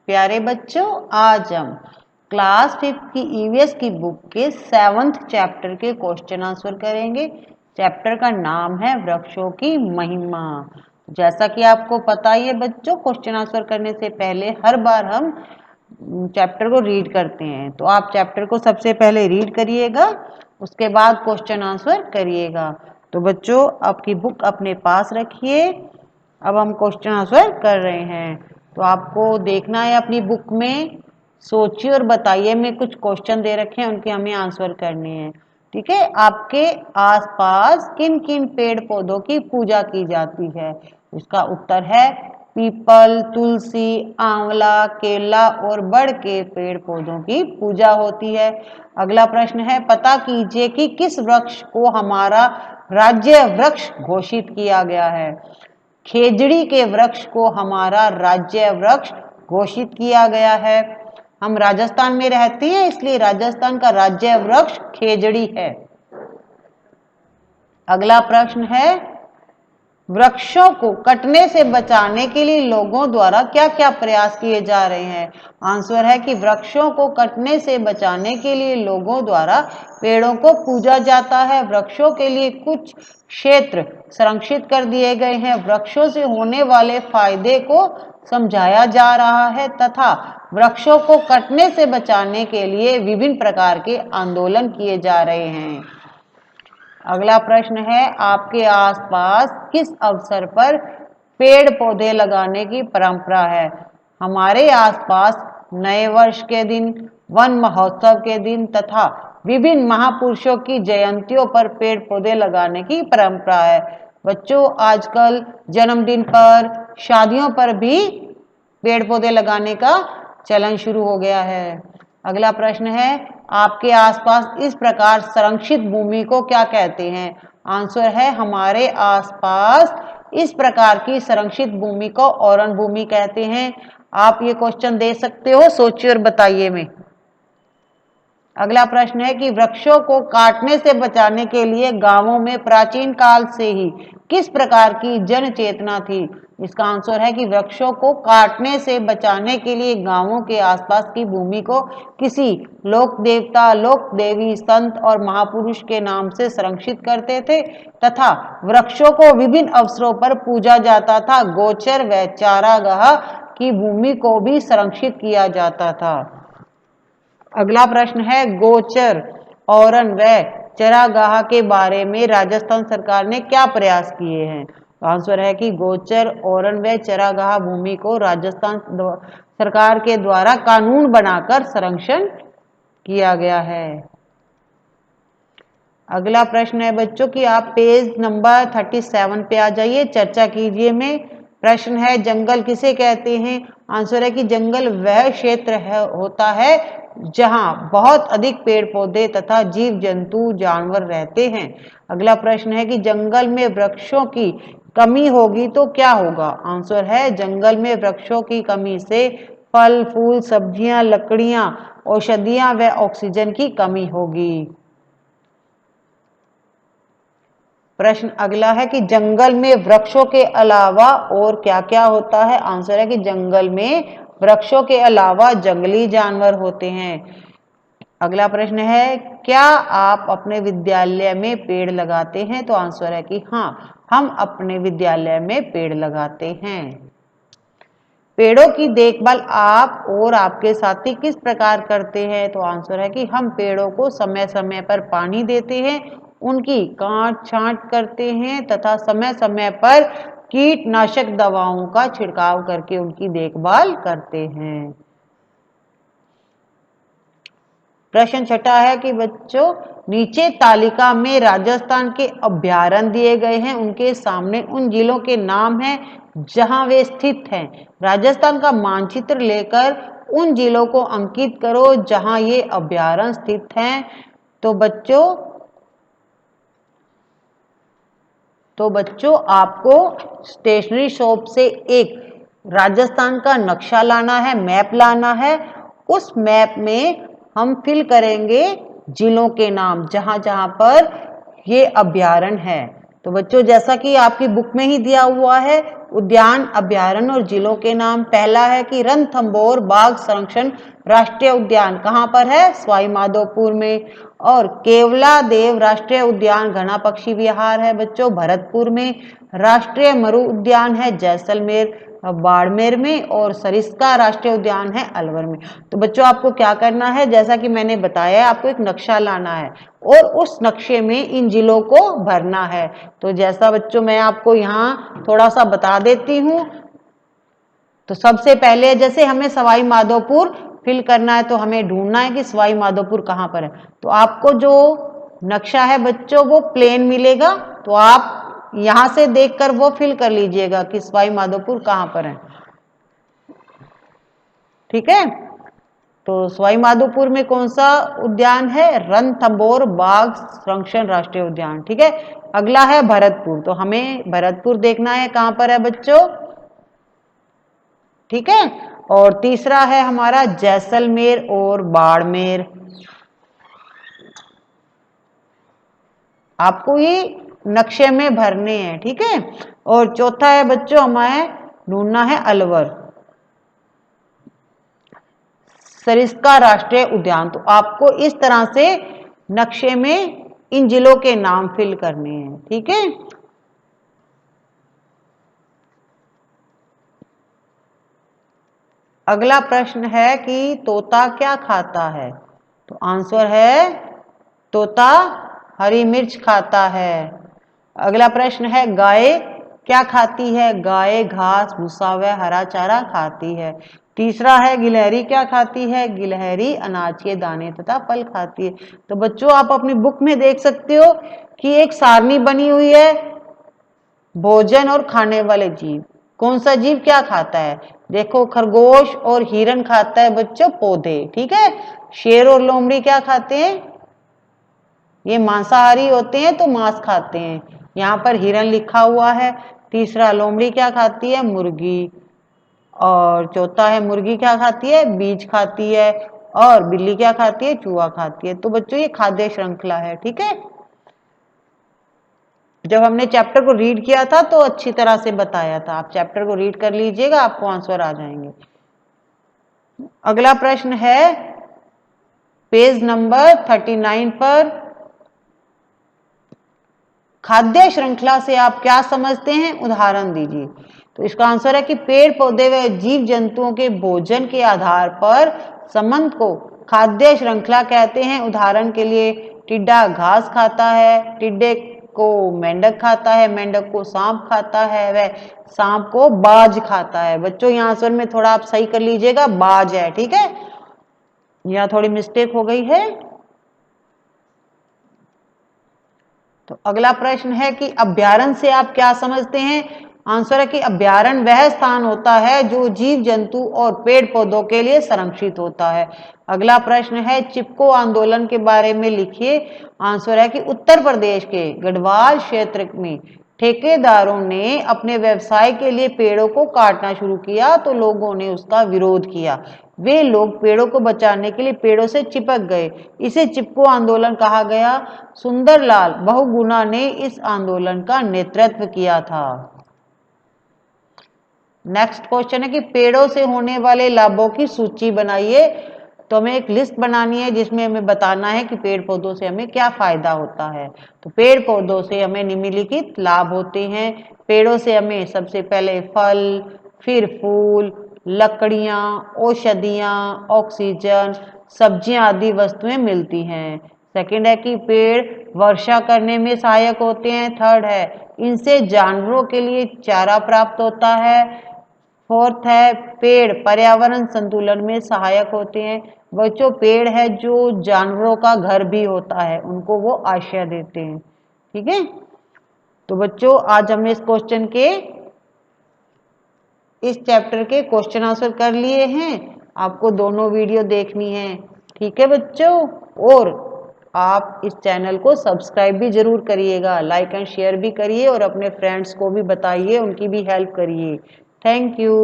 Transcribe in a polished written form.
प्यारे बच्चों, आज हम क्लास 5 की ईवीएस की बुक के 7th चैप्टर के क्वेश्चन आंसर करेंगे। चैप्टर का नाम है वृक्षों की महिमा। जैसा कि आपको पता ही है बच्चों, क्वेश्चन आंसर करने से पहले हर बार हम चैप्टर को रीड करते हैं। तो आप चैप्टर को सबसे पहले रीड करिएगा, उसके बाद क्वेश्चन आंसर करिएगा। तो बच्चों, आपकी बुक अपने पास रखिए। अब हम क्वेश्चन आंसर कर रहे हैं। तो आपको देखना है अपनी बुक में, सोचिए और बताइए। मैं कुछ क्वेश्चन दे रखे हैं, उनके हमें आंसर करने हैं। ठीक है। आपके आसपास किन किन पेड़ पौधों की पूजा की जाती है? इसका उत्तर है पीपल, तुलसी, आंवला, केला और बड़ के पेड़ पौधों की पूजा होती है। अगला प्रश्न है, पता कीजिए कि किस वृक्ष को हमारा राज्य वृक्ष घोषित किया गया है? खेजड़ी के वृक्ष को हमारा राज्य वृक्ष घोषित किया गया है। हम राजस्थान में रहते हैं, इसलिए राजस्थान का राज्य वृक्ष खेजड़ी है। अगला प्रश्न है, वृक्षों को कटने से बचाने के लिए लोगों द्वारा क्या क्या प्रयास किए जा रहे हैं? आंसर है कि वृक्षों को कटने से बचाने के लिए लोगों द्वारा पेड़ों को पूजा जाता है। वृक्षों के लिए कुछ क्षेत्र संरक्षित कर दिए गए हैं। वृक्षों से होने वाले फायदे को समझाया जा रहा है तथा वृक्षों को कटने से बचाने के लिए विभिन्न प्रकार के आंदोलन किए जा रहे हैं। अगला प्रश्न है, आपके आसपास किस अवसर पर पेड़ पौधे लगाने की परंपरा है? हमारे आसपास नए वर्ष के दिन, वन महोत्सव के दिन तथा विभिन्न महापुरुषों की जयंतियों पर पेड़ पौधे लगाने की परंपरा है। बच्चों, आजकल जन्मदिन पर, शादियों पर भी पेड़ पौधे लगाने का चलन शुरू हो गया है। अगला प्रश्न है, आपके आसपास इस प्रकार संरक्षित भूमि को क्या कहते हैं? आंसर है, हमारे आसपास इस प्रकार की संरक्षित भूमि को औरण भूमि कहते हैं। आप ये क्वेश्चन दे सकते हो, सोचिए और बताइए में। अगला प्रश्न है कि वृक्षों को काटने से बचाने के लिए गांवों में प्राचीन काल से ही किस प्रकार की जन चेतना थी? इसका आंसर है कि वृक्षों को काटने से बचाने के लिए गांवों के आसपास की भूमि को किसी लोक देवता, लोक देवी, संत और महापुरुष के नाम से संरक्षित करते थे तथा वृक्षों को विभिन्न अवसरों पर पूजा जाता था। गोचर व चारागाह की भूमि को भी संरक्षित किया जाता था। अगला प्रश्न है, गोचर, औरण व चरागाह के बारे में राजस्थान सरकार ने क्या प्रयास किए हैं? आंसर है कि गोचर, औरण व चरागाह भूमि को राजस्थान सरकार के द्वारा कानून बनाकर संरक्षण किया गया है। अगला प्रश्न है बच्चों कि आप पेज नंबर 37 पे आ जाइए, चर्चा कीजिए में। प्रश्न है, जंगल किसे कहते हैं? आंसर है कि जंगल वह क्षेत्र होता है जहां बहुत अधिक पेड़ पौधे तथा जीव जंतु जानवर रहते हैं। अगला प्रश्न है कि जंगल में वृक्षों की कमी होगी तो क्या होगा? आंसर है, जंगल में वृक्षों की कमी से फल फूल, सब्जियां, लकड़ियां, औषधियां व ऑक्सीजन की कमी होगी। प्रश्न अगला है कि जंगल में वृक्षों के अलावा और क्या क्या होता है? आंसर है कि जंगल में वृक्षों के अलावा जंगली जानवर होते हैं। अगला प्रश्न है, क्या आप अपने विद्यालय में पेड़ लगाते हैं? तो आंसर है कि हाँ, हम अपने विद्यालय में पेड़ लगाते हैं। पेड़ों की देखभाल आप और आपके साथी किस प्रकार करते हैं? तो आंसर है कि हम पेड़ों को समय समय पर पानी देते हैं, उनकी काट छांट करते हैं तथा समय समय पर कीटनाशक दवाओं का छिड़काव करके उनकी देखभाल करते हैं। प्रश्न छठा है कि बच्चों, नीचे तालिका में राजस्थान के अभ्यारण्य दिए गए हैं, उनके सामने उन जिलों के नाम हैं जहां वे स्थित हैं। राजस्थान का मानचित्र लेकर उन जिलों को अंकित करो जहां ये अभ्यारण्य स्थित हैं। तो बच्चों आपको स्टेशनरी शॉप से एक राजस्थान का नक्शा लाना है, मैप लाना है। उस मैप में हम फिल करेंगे जिलों के नाम जहां जहां पर ये अभ्यारण्य है। तो बच्चों, जैसा कि आपकी बुक में ही दिया हुआ है उद्यान, अभ्यारण्य और जिलों के नाम। पहला है कि रणथंभौर बाघ संरक्षण राष्ट्रीय उद्यान कहाँ पर है? सवाई माधोपुर में। और केवलादेव राष्ट्रीय उद्यान घना पक्षी विहार है बच्चों भरतपुर में। राष्ट्रीय मरु उद्यान है जैसलमेर बाड़मेर में। और सरिस्का राष्ट्रीय उद्यान है अलवर में। तो बच्चों आपको क्या करना है, जैसा कि मैंने बताया, आपको एक नक्शा लाना है और उस नक्शे में इन जिलों को भरना है। तो जैसा बच्चों मैं आपको यहाँ थोड़ा सा बता देती हूँ। तो सबसे पहले जैसे हमें सवाई माधोपुर फिल करना है तो हमें ढूंढना है कि सवाई माधोपुर कहाँ पर है। तो आपको जो नक्शा है बच्चों वो प्लेन मिलेगा, तो आप यहां से देखकर वो फिल कर लीजिएगा कि सवाई माधोपुर कहाँ पर है। ठीक है, तो सवाई माधोपुर में कौन सा उद्यान है? रणथंभौर बाघ संरक्षण राष्ट्रीय उद्यान। ठीक है, अगला है भरतपुर। तो हमें भरतपुर देखना है कहां पर है बच्चों। ठीक है, और तीसरा है हमारा जैसलमेर और बाड़मेर। आपको ये नक्शे में भरने हैं। ठीक है, और चौथा है बच्चों हमें ढूंढना है अलवर सरिस्का राष्ट्रीय उद्यान। तो आपको इस तरह से नक्शे में इन जिलों के नाम फिल करने हैं। ठीक है, अगला प्रश्न है कि तोता क्या खाता है? तो आंसर है तोता हरी मिर्च खाता है। अगला प्रश्न है गाय क्या खाती है? गाय घास भूसा व हरा चारा खाती है। तीसरा है गिलहरी क्या खाती है? गिलहरी अनाज के दाने तथा फल खाती है। तो बच्चों आप अपनी बुक में देख सकते हो कि एक सारणी बनी हुई है भोजन और खाने वाले जीव। कौन सा जीव क्या खाता है? देखो खरगोश और हिरन खाता है बच्चों पौधे। ठीक है, शेर और लोमड़ी क्या खाते हैं? ये मांसाहारी होते हैं तो मांस खाते हैं। यहाँ पर हिरन लिखा हुआ है। तीसरा लोमड़ी क्या खाती है? मुर्गी। और चौथा है मुर्गी क्या खाती है? बीज खाती है। और बिल्ली क्या खाती है? चूहा खाती है। तो बच्चों ये खाद्य श्रृंखला है। ठीक है, जब हमने चैप्टर को रीड किया था तो अच्छी तरह से बताया था। आप चैप्टर को रीड कर लीजिएगा, आपको आंसर आ जाएंगे। अगला प्रश्न है पेज नंबर 39 पर, खाद्य श्रृंखला से आप क्या समझते हैं? उदाहरण दीजिए। तो इसका आंसर है कि पेड़ पौधे व जीव जंतुओं के भोजन के आधार पर संबंध को खाद्य श्रृंखला कहते हैं। उदाहरण के लिए टिड्डा घास खाता है, टिड्डे को मेंढक खाता है, मेंढक को सांप खाता है, वह सांप को बाज खाता है। बच्चों यहाँ आंसर में थोड़ा आप सही कर लीजिएगा, बाज है। ठीक है, यहाँ थोड़ी मिस्टेक हो गई है। तो अगला प्रश्न है कि अभ्यारण्य से आप क्या समझते हैं? आंसर है कि अभ्यारण्य वह स्थान होता है जो जीव जंतु और पेड़ पौधों के लिए संरक्षित होता है। अगला प्रश्न है चिपको आंदोलन के बारे में लिखिए। आंसर है कि उत्तर प्रदेश के गढ़वाल क्षेत्र में ठेकेदारों ने अपने व्यवसाय के लिए पेड़ों को काटना शुरू किया तो लोगों ने उसका विरोध किया। वे लोग पेड़ों को बचाने के लिए पेड़ों से चिपक गए। इसे चिपको आंदोलन कहा गया। सुंदरलाल बहुगुणा ने इस आंदोलन का नेतृत्व किया था। नेक्स्ट क्वेश्चन है कि पेड़ों से होने वाले लाभों की सूची बनाइए। तो हमें एक लिस्ट बनानी है जिसमें हमें बताना है कि पेड़ पौधों से हमें क्या फायदा होता है। तो पेड़ पौधों से हमें निम्नलिखित लाभ होते हैं। पेड़ों से हमें सबसे पहले फल, फिर फूल, लकड़ियां, औषधियां, ऑक्सीजन, सब्जियां आदि वस्तुएं मिलती हैं। सेकंड है कि पेड़ वर्षा करने में सहायक होते हैं। थर्ड है इनसे जानवरों के लिए चारा प्राप्त होता है। फोर्थ है पेड़ पर्यावरण संतुलन में सहायक होते हैं। बच्चों पेड़ है जो जानवरों का घर भी होता है, उनको वो आश्रय देते हैं। ठीक है, तो बच्चों आज हमने इस क्वेश्चन के इस चैप्टर के क्वेश्चन आंसर कर लिए हैं। आपको दोनों वीडियो देखनी है। ठीक है बच्चों, और आप इस चैनल को सब्सक्राइब भी जरूर करिएगा, लाइक एंड शेयर भी करिए और अपने फ्रेंड्स को भी बताइए, उनकी भी हेल्प करिए। Thank you.